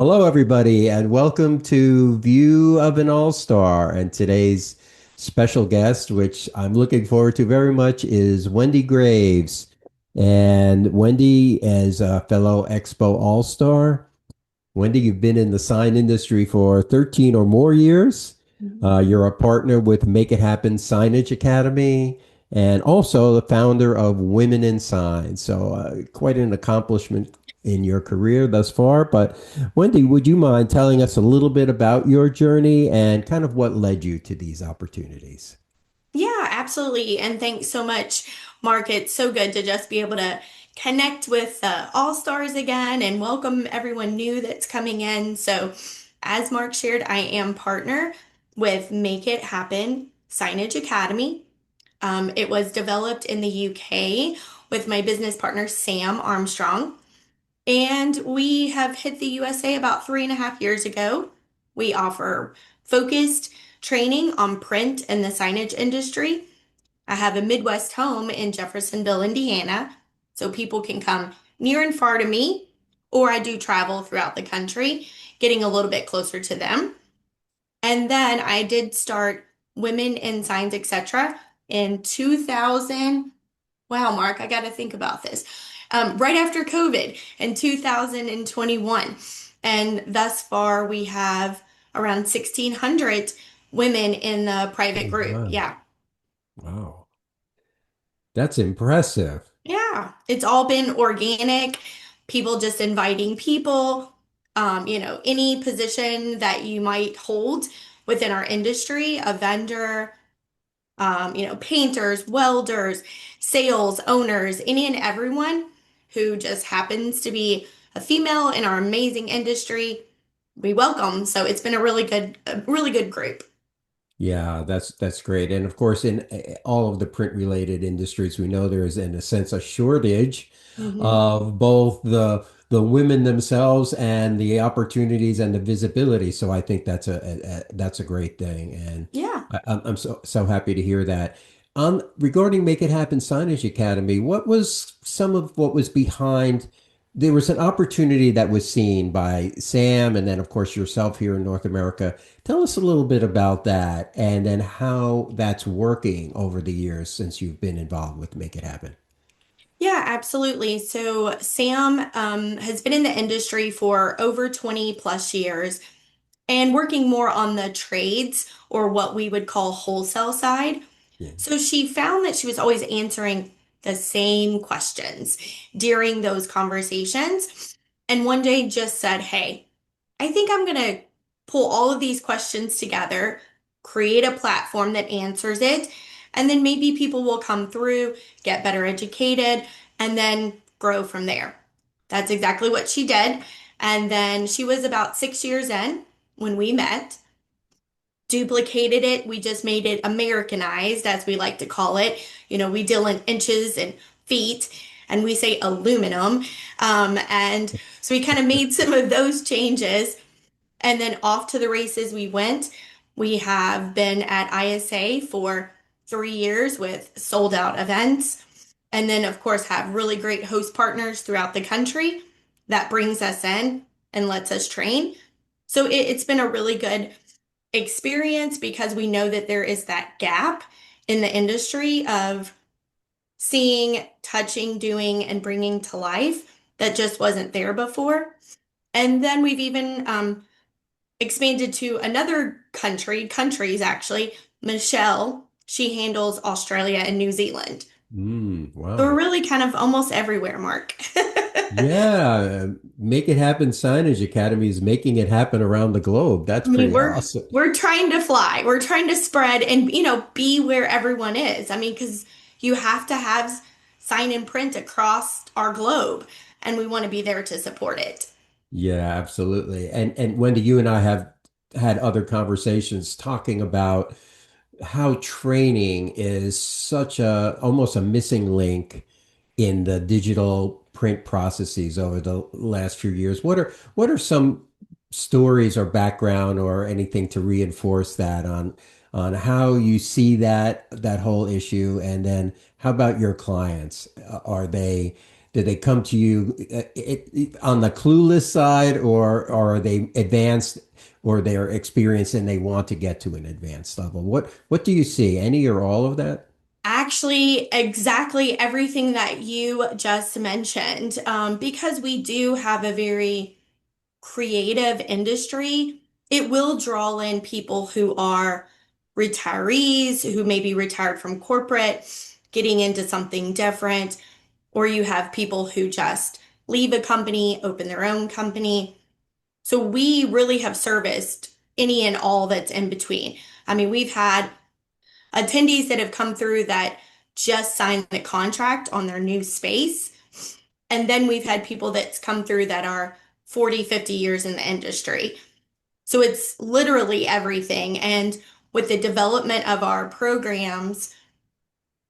Hello, everybody, and welcome to View of an All-Star. And today's special guest, which I'm looking forward to very much, is Wendy Graves. And Wendy is a fellow Expo All-Star. Wendy, you've been in the sign industry for 13 or more years. Mhm. You're a partner with Make It Happen Signage Academy and also the founder of Women in Sign. So, quite an accomplishment in your career thus far. But, Wendy, would you mind telling us a little bit about your journey and kind of what led you to these opportunities? Yeah, absolutely. And thanks so much, Mark. It's so good to just be able to connect with All Stars again and welcome everyone new that's coming in. So, as Mark shared, I am partner with Make It Happen Signage Academy. It was developed in the UK with my business partner, Sam Armstrong. And we have hit the USA about 3.5 years ago. We offer focused training on print and the signage industry. I have a Midwest home in Jeffersonville, Indiana, so people can come near and far to me, or I do travel throughout the country, getting a little bit closer to them. And then I did start Women in Signs, etc. in 2000. Wow, Mark, I got to think about this. Right after COVID in 2021. And thus far, we have around 1,600 women in the private Oh, group. wow. Yeah. Wow. That's impressive. Yeah. It's all been organic, people just inviting people, any position that you might hold within our industry, a vendor, painters, welders, sales owners, any and everyone who just happens to be a female in our amazing industry, we welcome. So it's been a really good group. Yeah, that's great. And of course, in all of the print related industries, we know there is, in a sense, a shortage Hmm. of both the women themselves and the opportunities and the visibility. So I think that's a great thing, and Yeah. I'm so happy to hear that. Regarding Make It Happen Signage Academy, what was some of what was behind? There was an opportunity that was seen by Sam, and then of course yourself here in North America. Tell us a little bit about that and then how that's working over the years since you've been involved with Make It Happen. Yeah, absolutely. So Sam has been in the industry for over 20 plus years and working more on the trades or what we would call wholesale side. Yeah. So she found that she was always answering the same questions during those conversations. And one day just said, Hey, I think I'm going to pull all of these questions together, create a platform that answers it, and then maybe people will come through, get better educated, and then grow from there. That's exactly what she did. And then she was about 6 years in when we met, duplicated it. We just made it Americanized, as we like to call it. We deal in inches and feet, and we say aluminum. And so we kind of made some of those changes, and then off to the races we went. We have been at ISA for 3 years with sold out events. And then, of course, have really great host partners throughout the country that brings us in and lets us train. So it's been a really good experience because we know that there is that gap in the industry of seeing, touching, doing, and bringing to life that just wasn't there before. And then we've even expanded to another countries actually. Michelle, she handles Australia and New Zealand. So we're Wow. really kind of almost everywhere, Mark. Yeah, Make It Happen Signage Academy is making it happen around the globe. That's I mean, pretty we're awesome. we're trying to fly. We're trying to spread and be where everyone is. I mean, because you have to have sign and print across our globe, and we want to be there to support it. Yeah, absolutely. And Wendy, you and I have had other conversations talking about how training is such a almost a missing link in the digital print processes over the last few years. What are some stories or background or anything to reinforce that on how you see that whole issue? And then how about your clients? Are they Do they come to you on the clueless side, or are they advanced, or they're experienced and they want to get to an advanced level? What do you see? Any or all of that? Actually, exactly everything that you just mentioned, because we do have a very creative industry, it will draw in people who are retirees, who may be retired from corporate, getting into something different, or you have people who just leave a company, open their own company. So we really have serviced any and all that's in between. I mean, we've had attendees that have come through that just signed the contract on their new space. And then we've had people that's come through that are 40, 50 years in the industry. So it's literally everything. And with the development of our programs,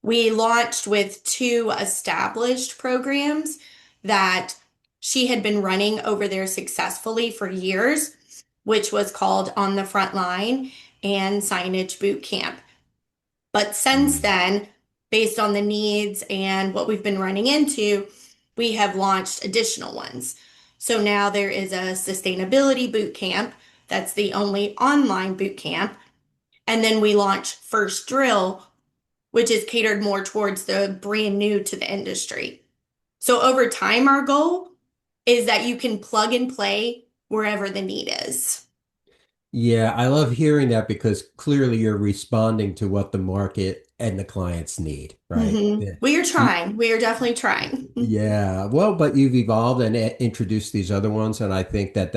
we launched with two established programs that she had been running over there successfully for years, which was called On the Front Line and Signage Boot Camp. But since Mm. then, based on the needs and what we've been running into, we have launched additional ones. So now there is a sustainability boot camp. That's the only online boot camp. And then we launched First Drill, which is catered more towards the brand new to the industry. So over time, our goal is that you can plug and play wherever the need is. Yeah, I love hearing that because clearly you're responding to what the market and the clients need, right? Yeah. We are You, trying. We are definitely trying. yeah, well, but you've evolved and introduced these other ones, and I think that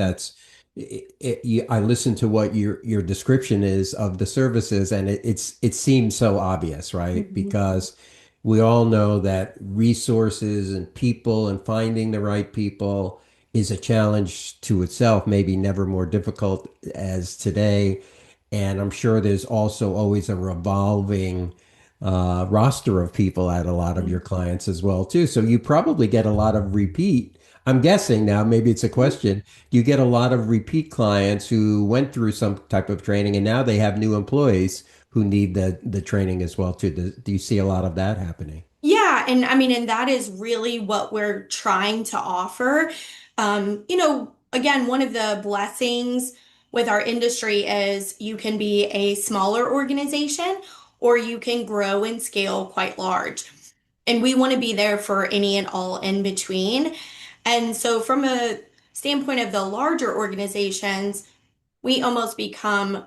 I listen to what your description is of the services, and it seems so obvious, right? Mhm. Because we all know that resources and people and finding the right people is a challenge to itself, maybe never more difficult as today. And I'm sure there's also always a revolving roster of people at a lot of your clients as well too. So you probably get a lot of repeat. I'm guessing now, maybe it's a question. You get a lot of repeat clients who went through some type of training and now they have new employees who need the training as well too. Do you see a lot of that happening? Yeah, and I mean, and that is really what we're trying to offer. Again, one of the blessings with our industry is you can be a smaller organization or you can grow and scale quite large. And we want to be there for any and all in between. And so, from a standpoint of the larger organizations, we almost become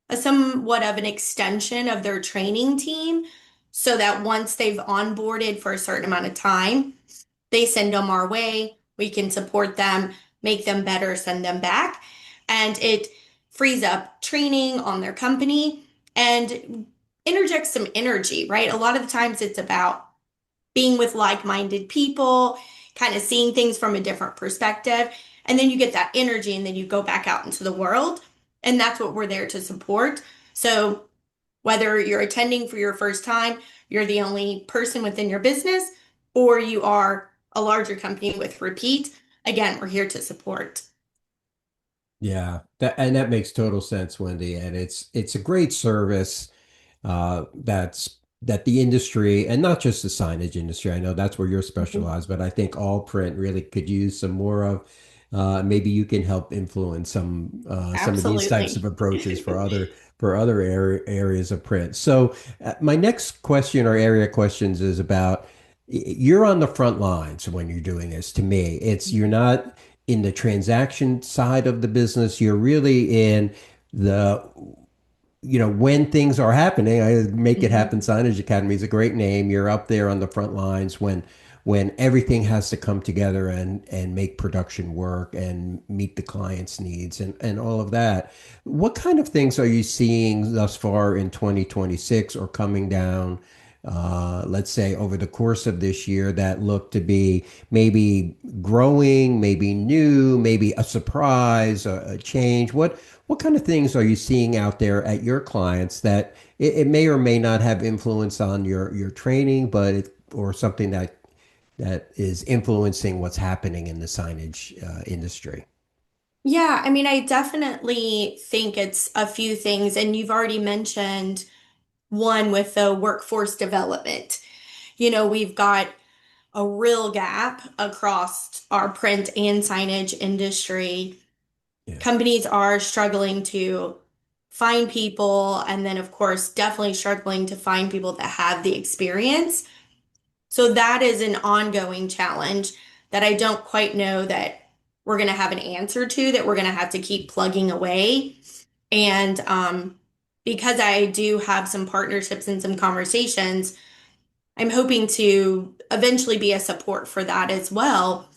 a somewhat of an extension of their training team so that once they've onboarded for a certain amount of time, they send them our way. We can support them, make them better, send them back. And it frees up training on their company and interjects some energy, right? A lot of the times it's about being with like-minded people, kind of seeing things from a different perspective. And then you get that energy and then you go back out into the world. And that's what we're there to support. So whether you're attending for your first time, you're the only person within your business, or you are a larger company with repeat, again, we're here to support. Yeah, that makes total sense, Wendy, and it's a great service that the industry, and not just the signage industry, I know that's where you're Mhm. specialized, but I think all print really could use some more of. Maybe you can help influence some of these types of Absolutely. approaches for other areas of print. So my next question or area questions is about you're on the front lines when you're doing this. To me, it's you're not in the transaction side of the business. You're really in the when things are happening. I Make It Mhm. Happen Signage Academy is a great name. You're up there on the front lines when everything has to come together and make production work and meet the client's needs and all of that. What kind of things are you seeing thus far in 2026 or coming down, let's say over the course of this year that look to be maybe growing, maybe new, maybe a surprise, a change? What kind of things are you seeing out there at your clients that it may or may not have influence on your training, but or something that is influencing what's happening in the signage industry? Yeah, I mean, I definitely think it's a few things, and you've already mentioned one with the workforce development. We've got a real gap across our print and signage industry. Yeah. Companies are struggling to find people, and then, of course, definitely struggling to find people that have the experience. So that is an ongoing challenge that I don't quite know that we're going to have an answer to, that we're going to have to keep plugging away. And because I do have some partnerships and some conversations, I'm hoping to eventually be a support for that as well.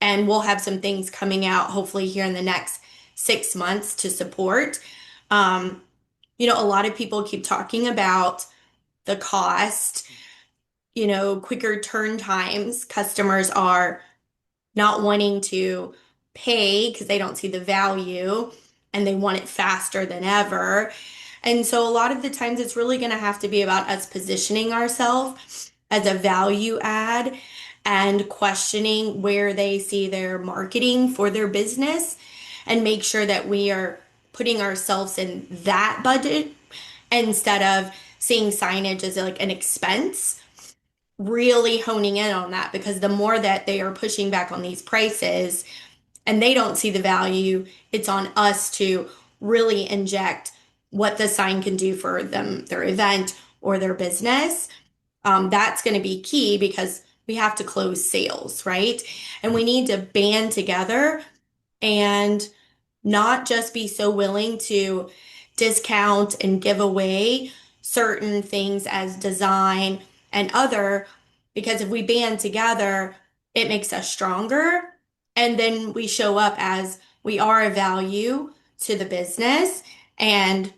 And we'll have some things coming out hopefully here in the next 6 months to support. Um, a lot of people keep talking about the cost, quicker turn times. Customers are not wanting to pay because they don't see the value and they want it faster than ever. And so a lot of the times it's really going to have to be about us positioning ourselves as a value add and questioning where they see their marketing for their business and make sure that we are putting ourselves in that budget instead of seeing signage as like an expense, really honing in on that because the more that they are pushing back on these prices and they don't see the value, it's on us to really inject what the sign can do for them, their event or their business. That's going to be key because we have to close sales, right? And we need to band together and not just be so willing to discount and give away certain things as design and other, because if we band together, it makes us stronger. And then we show up as we are a value to the business and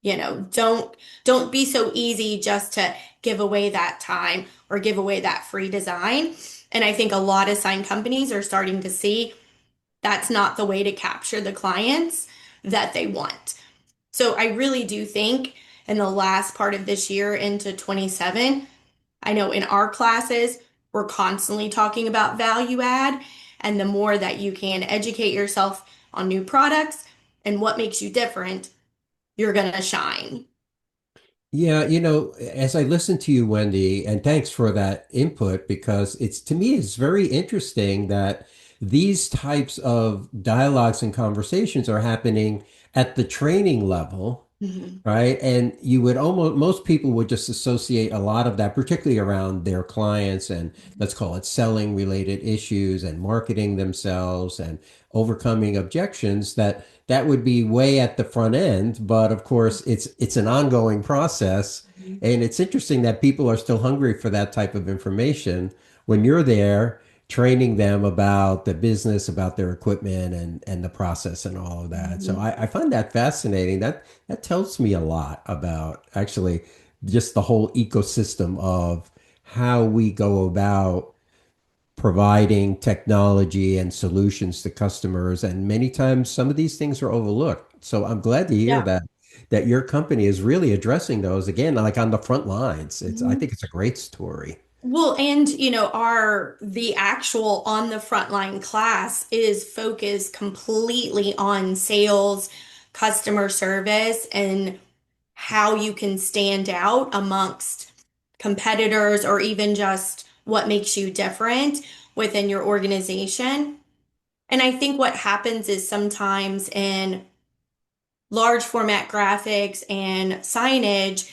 don't be so easy just to give away that time or give away that free design. And I think a lot of sign companies are starting to see that's not the way to capture the clients that they want. So I really do think in the last part of this year into 27, I know in our classes, we're constantly talking about value add. And the more that you can educate yourself on new products and what makes you different, you're going to shine. Yeah, as I listen to you, Wendy, and thanks for that input because it's to me it's very interesting that these types of dialogues and conversations are happening at the training level. Mhm. Right. And you would almost, most people would just associate a lot of that, particularly around their clients and let's call it selling related issues and marketing themselves and overcoming objections that would be way at the front end. But of course, it's an ongoing process. Mhm. And it's interesting that people are still hungry for that type of information when you're there training them about the business, about their equipment and the process and all of that. So Mhm. I find that fascinating. That tells me a lot about actually just the whole ecosystem of how we go about providing technology and solutions to customers. And many times some of these things are overlooked. So I'm glad to hear Yeah. that your company is really addressing those again, like on the front lines. I Mhm. think it's a great story. Well, and our the actual on the front line class is focused completely on sales, customer service, and how you can stand out amongst competitors or even just what makes you different within your organization. And I think what happens is sometimes in large format graphics and signage,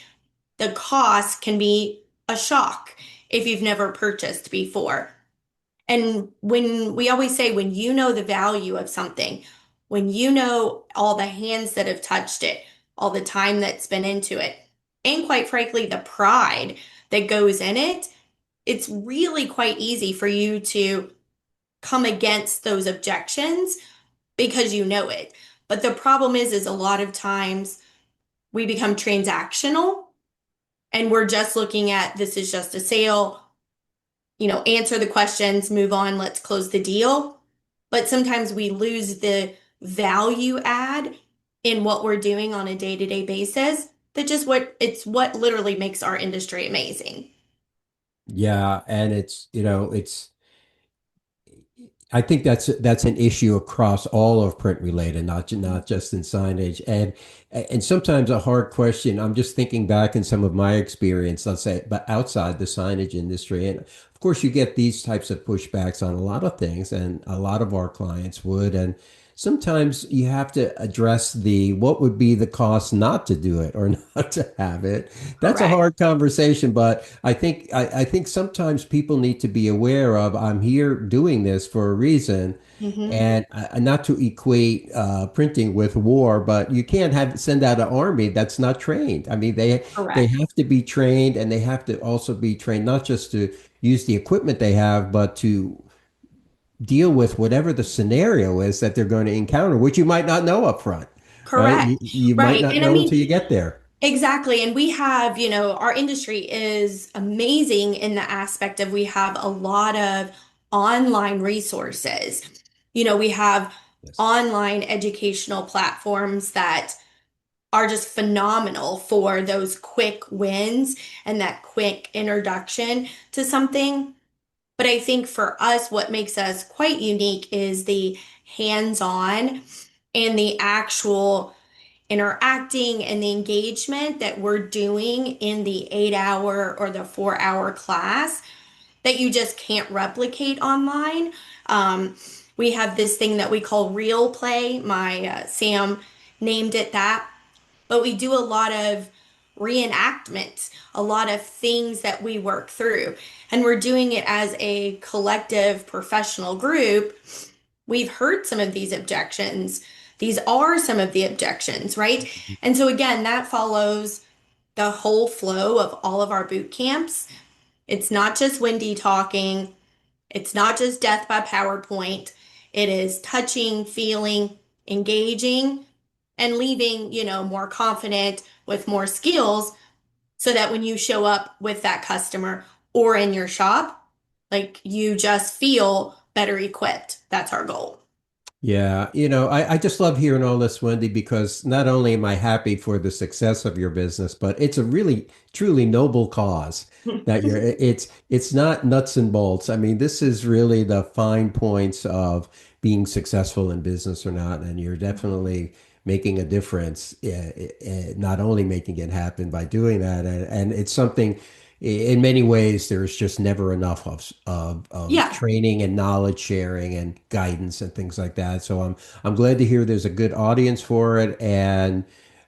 the cost can be a shock if you've never purchased before. And when we always say, when you know the value of something, when you know all the hands that have touched it, all the time that's been into it, and quite frankly, the pride that goes in it, it's really quite easy for you to come against those objections because you know it. But the problem is a lot of times we become transactional and we're just looking at this is just a sale, answer the questions, move on, let's close the deal. But sometimes we lose the value add in what we're doing on a day-to-day basis. That just what literally makes our industry amazing. Yeah, and it's I think that's an issue across all of print related, not just in signage. And sometimes a hard question. I'm just thinking back in some of my experience, let's say, but outside the signage industry, and of course you get these types of pushbacks on a lot of things, and a lot of our clients would. And sometimes you have to address the what would be the cost not to do it or not to have it. That's a Correct. hard conversation, but I think sometimes people need to be aware of I'm here doing this for a reason, Hmm. and not to equate printing with war, but you can't have send out an army that's not trained. I mean, they Correct. have to be trained, and they have to also be trained not just to use the equipment they have, but to deal with whatever the scenario is that they're going to encounter, which you might not know up front, right? Correct. You might Right. not And I know mean, until you get there. exactly. And we have, our industry is amazing in the aspect of we have a lot of online resources. We have Yes. online educational platforms that are just phenomenal for those quick wins and that quick introduction to something. But I think for us, what makes us quite unique is the hands-on and the actual interacting and the engagement that we're doing in the 8 hour or the 4 hour class that you just can't replicate online. Um, we have this thing that we call real play. My Sam named it that, but we do a lot of reenactments, a lot of things that we work through, and we're doing it as a collective professional group. We've heard some of these objections. These are some of the objections, right? And so, again, that follows the whole flow of all of our boot camps. It's not just Wendy talking, it's not just death by PowerPoint. It is touching, feeling, engaging, and leaving, more confident with more skills so that when you show up with that customer or in your shop, like you just feel better equipped. That's our goal. Yeah, I just love hearing all this, Wendy, because not only am I happy for the success of your business, but it's a really, truly noble cause that it's not nuts and bolts. I mean, this is really the fine points of being successful in business or not, and you're definitely making a difference, not only making it happen by doing that, and it's something in many ways, there's just never enough of Yeah, training and knowledge sharing and guidance and things like that. So I'm glad to hear there's a good audience for it, and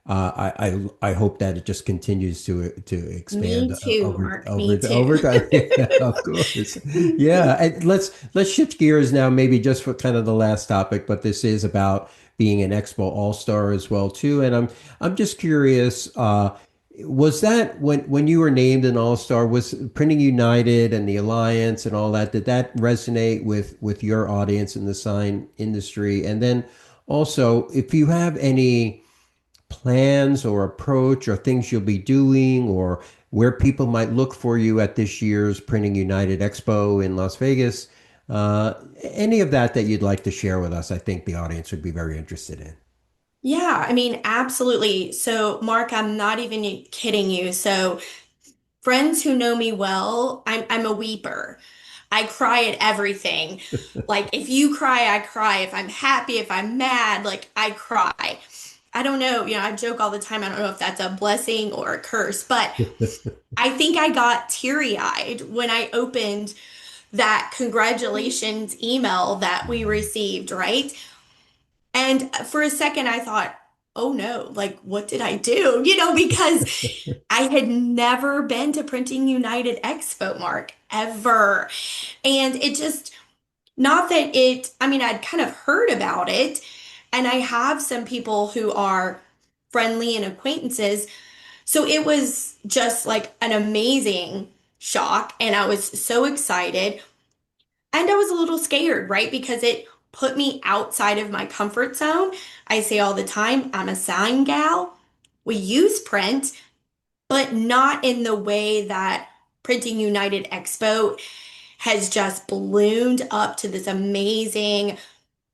I hope that it just continues to expand me too, Mark. Me over too. time. Yeah, of course. Yeah, and let's shift gears now, maybe just for kind of the last topic, but this is about being an Expo All-Star as well too. And I'm just curious. Was that when you were named an all-star, was Printing United and the Alliance and all that, did that resonate with your audience in the sign industry? And then also, if you have any plans or approach or things you'll be doing or where people might look for you at this year's Printing United Expo in Las Vegas, any of that that you'd like to share with us, I think the audience would be very interested in. Yeah, I mean, absolutely. So, Mark, I'm not even kidding you. So, friends who know me well, I'm a weeper. I cry at everything. Like if you cry, I cry. If I'm happy, if I'm mad, like I cry. I don't know, I joke all the time. I don't know if that's a blessing or a curse, but I think I got teary-eyed when I opened that congratulations email that we received, right? And for a second I thought, oh no, like what did I do? Because I had never been to Printing United Expo, Mark, ever. And it just, not that I mean, I'd kind of heard about it, and I have some people who are friendly and acquaintances. So it was just like an amazing shock, and I was so excited. And I was a little scared, right? Because it put me outside of my comfort zone. I say all the time, I'm a sign gal. We use print, but not in the way that Printing United Expo has just ballooned up to this amazing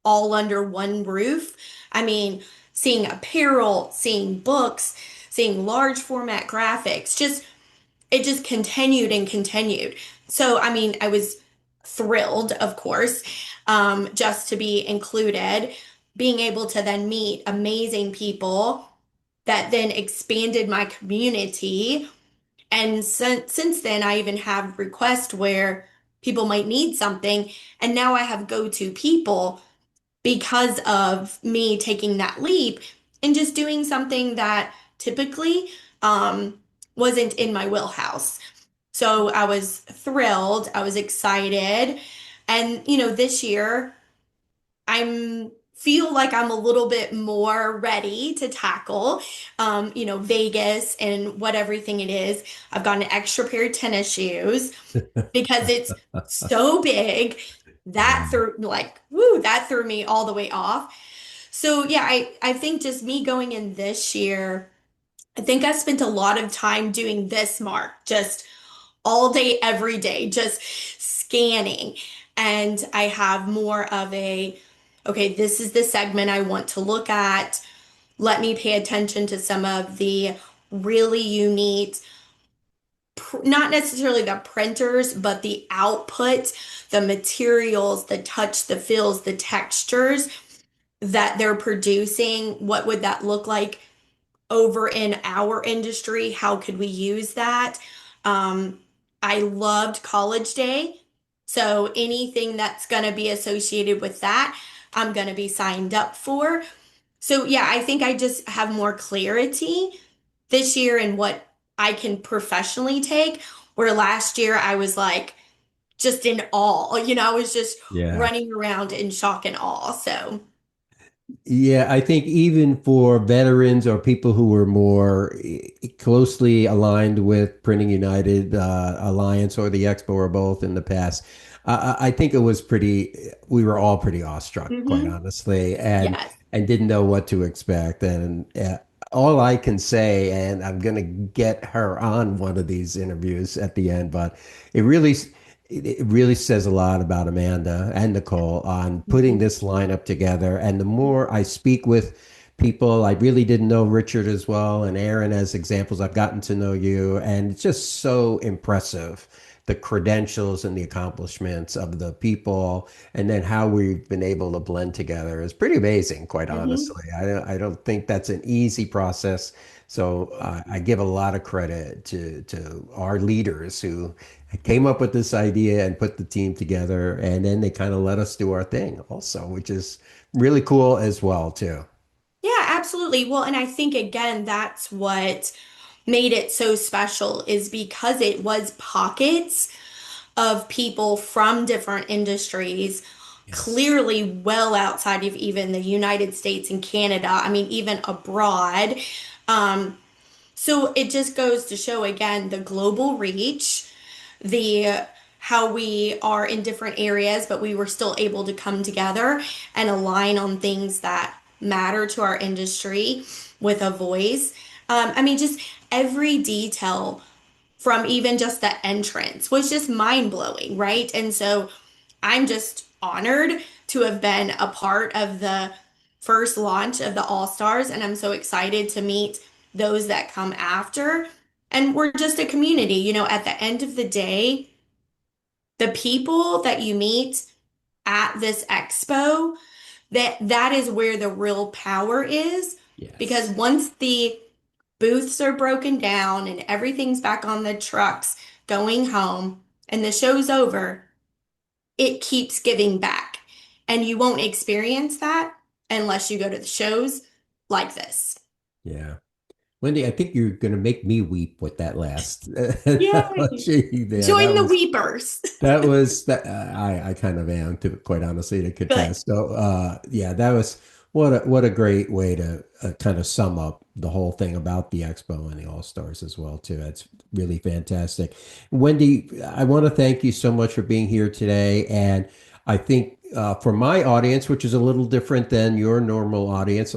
all under one roof. I mean, seeing apparel, seeing books, seeing large format graphics, just it just continued and continued. So, I mean, I was thrilled, of course. just to be included, being able to then meet amazing people that then expanded my community. And since then, I even have requests where people might need something, and now I have go-to people because of me taking that leap and just doing something that typically um, wasn't in my wheelhouse. So I was thrilled, I was excited. And, this year I'm feel like I'm a little bit more ready to tackle, Vegas and what everything it is. I've got an extra pair of tennis shoes because it's so big. That Yeah. threw like, woo, that threw me all the way off. So yeah, I think just me going in this year, I think I spent a lot of time doing this, Mark, just all day, every day, just scanning. And I have more of okay, this is the segment I want to look at. Let me pay attention to some of the really unique, not necessarily the printers, but the output, the materials, the touch, the feels, the textures that they're producing. What would that look like over in our industry? How could we use that? Um, I loved College Day. So anything that's going to be associated with that, I'm going to be signed up for. So yeah, I think I just have more clarity this year in what I can professionally take, where last year I was like just in awe. I was just Yeah. running around in shock and awe. So, Yeah, I think even for veterans or people who were more closely aligned with Printing United Alliance or the Expo or both in the past, I think it was we were all pretty awestruck, quite mhm, honestly, yes. and didn't know what to expect. And all I can say, and I'm gonna get her on one of these interviews at the end, but it really it really says a lot about Amanda and Nicole on putting Mhm, this lineup together. And the more I speak with people, I really didn't know Richard as well and Aaron as examples. I've gotten to know you, and it's just so impressive the credentials and the accomplishments of the people, and then how we've been able to blend together is pretty amazing, quite mhm. honestly. I don't think that's an easy process. So I give a lot of credit to our leaders who came up with this idea and put the team together, and then they kind of let us do our thing also, which is really cool as well too. Yeah, absolutely. Well, and I think again, that's what made it so special is because it was pockets of people from different industries, Yes. clearly well outside of even the United States and Canada. I mean, even abroad. Um, so it just goes to show again the global reach, the how we are in different areas, but we were still able to come together and align on things that matter to our industry with a voice. I mean, just every detail from even just the entrance was just mind blowing, right? And so I'm just honored to have been a part of the first launch of the All Stars, and I'm so excited to meet those that come after. And we're just a community, at the end of the day, the people that you meet at this expo, that is where the real power is. Because Yes. once the booths are broken down and everything's back on the trucks going home and the show's over, it keeps giving back. And you won't experience that unless you go to the shows like this. Yeah. Wendy, I think you're going to make me weep with that last Yay! analogy there. Join the weepers. I kind of am, to quite honestly, to Good. contest. So yeah, that was what a great way to kind of sum up the whole thing about the Expo and the All Stars as well too. That's really fantastic. Wendy, I want to thank you so much for being here today. And I think for my audience, which is a little different than your normal audience,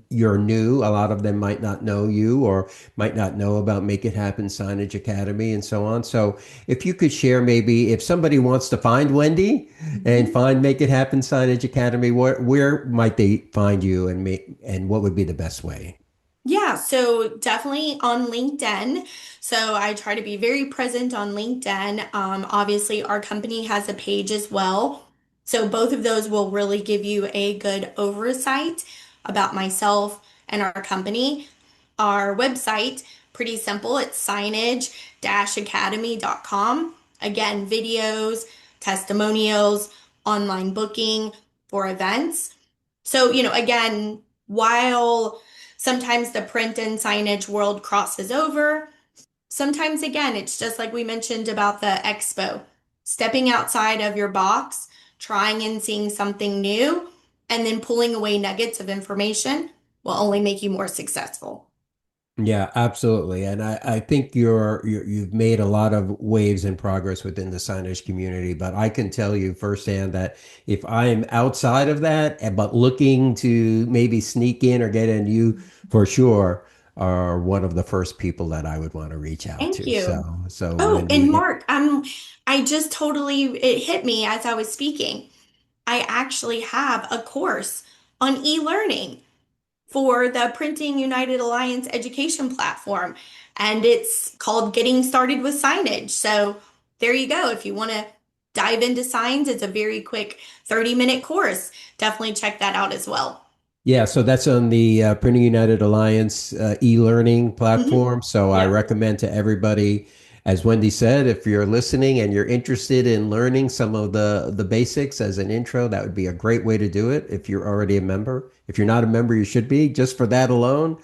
you're new. A lot of them might not know you or might not know about Make It Happen Signage Academy and so on. So if you could share maybe if somebody wants to find Wendy and Mhm. find Make It Happen Signage Academy, where might they find you and what would be the best way? Yeah, so definitely on LinkedIn. So I try to be very present on LinkedIn. Obviously, our company has a page as well. So both of those will really give you a good oversight about myself and our company. Our website, pretty simple. It's signage-academy.com. Again, videos, testimonials, online booking for events. So, again, while sometimes the print and signage world crosses over, sometimes again, it's just like we mentioned about the expo, stepping outside of your box, trying and seeing something new, and then pulling away nuggets of information will only make you more successful. Yeah, absolutely. And I think you've made a lot of waves and progress within the signage community, but I can tell you firsthand that if I'm outside of that, but looking to maybe sneak in or get in, you for sure are one of the first people that I would want to reach out Thank to. So, you. so Oh, and Wendy, Mark, I just totally, it hit me as I was speaking. I actually have a course on e-learning for the Printing United Alliance education platform, and it's called Getting Started with Signage. So there you go. If you want to dive into signs, it's a very quick 30-minute course. Definitely check that out as well. yeah, so that's on the Printing United Alliance e-learning Hmm. platform. So I Yep. recommend to everybody, as Wendy said, if you're listening and you're interested in learning some of the basics as an intro, that would be a great way to do it if you're already a member. If you're not a member, you should be, just for that alone.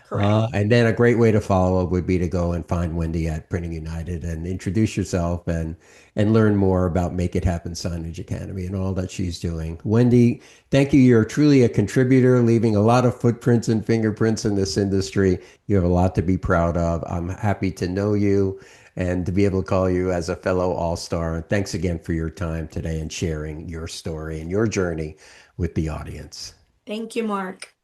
Correct. And then a great way to follow up would be to go and find Wendy at Printing United and introduce yourself and learn more about Make It Happen Signage Academy and all that she's doing. Wendy, thank you. You're truly a contributor, leaving a lot of footprints and fingerprints in this industry. You have a lot to be proud of. I'm happy to know you and to be able to call you as a fellow all-star. And thanks again for your time today and sharing your story and your journey with the audience. Thank you, Mark.